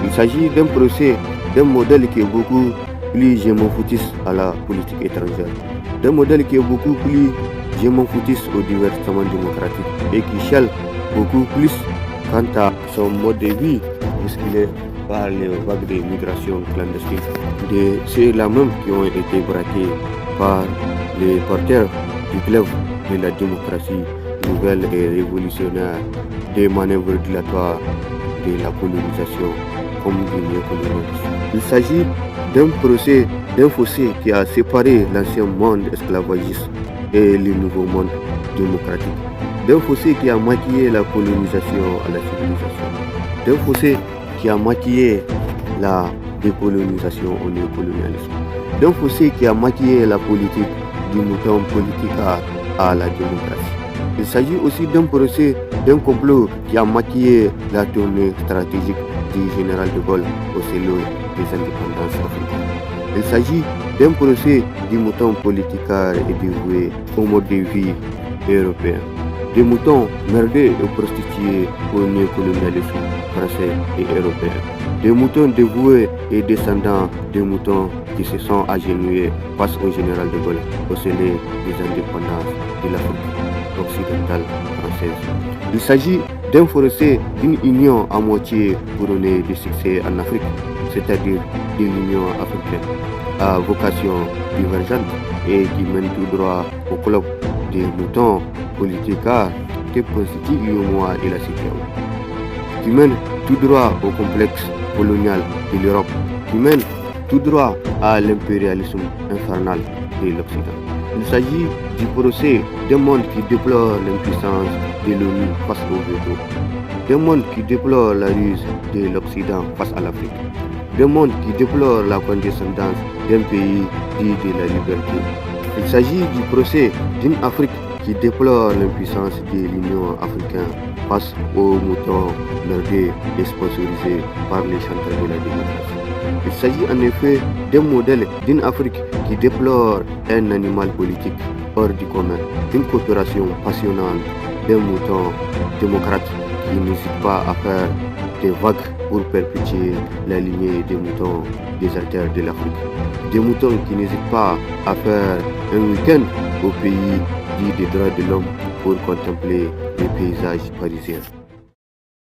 Il s'agit d'un procès, d'un modèle qui est beaucoup plus gémofoutiste à la politique étrangère, d'un modèle qui est beaucoup plus gémofoutiste au divertissement démocratique et qui chiale beaucoup plus quant à son mode de vie, puisqu'il est par les vagues de migration clandestine. Ceux-là même qui ont été braqués par les porteurs du glaive de la démocratie nouvelle et révolutionnaire, des manœuvres dilatoires de la colonisation comme du néocolonialisme. Il s'agit d'un procès, d'un fossé qui a séparé l'ancien monde esclavagiste et le nouveau monde démocratique, d'un fossé qui a maquillé la colonisation à la civilisation, d'un fossé qui a maquillé la décolonisation au néocolonialisme, d'un fossé qui a maquillé la politique du mouton politique à la démocratie. Il s'agit aussi d'un procès, d'un complot qui a maquillé la tournée stratégique du général de Gaulle au selon des indépendances africaines. Il s'agit d'un procès du mouton politicard et dévoué au mode de vie européen, des moutons merdés et prostitués au néocolonialisme français et européen, des moutons dévoués et descendants des moutons qui se sont agenouillés face au général de Gaulle au selon des indépendances de l'Afrique occidentale française. Il s'agit d'un procès d'une union à moitié couronnée de succès en Afrique, c'est-à-dire de l'Union africaine à vocation divergente et qui mène tout droit au club des moutons politicards que constitue l'UEMOA et la CEDEAO, qui mène tout droit au complexe colonial de l'Europe, qui mène tout droit à l'impérialisme infernal de l'Occident. Il s'agit du procès d'un monde qui déplore l'impuissance de l'ONU face au veto, d'un monde qui déplore la ruse de l'Occident face à l'Afrique, d'un monde qui déplore la condescendance d'un pays dit de la liberté. Il s'agit du procès d'une Afrique qui déplore l'impuissance de l'Union africaine face aux moutons merdés et sponsorisés par les chanteurs de la démocratie. Il s'agit en effet d'un modèle d'une Afrique qui déplore un animal politique hors du commun, d'une coopération passionnante d'un mouton démocrate qui n'hésite pas à faire des vagues pour perpétuer la lignée des moutons déserteurs de l'Afrique, des moutons qui n'hésitent pas à faire un week-end au pays dit des droits de l'homme pour contempler les paysages parisiens.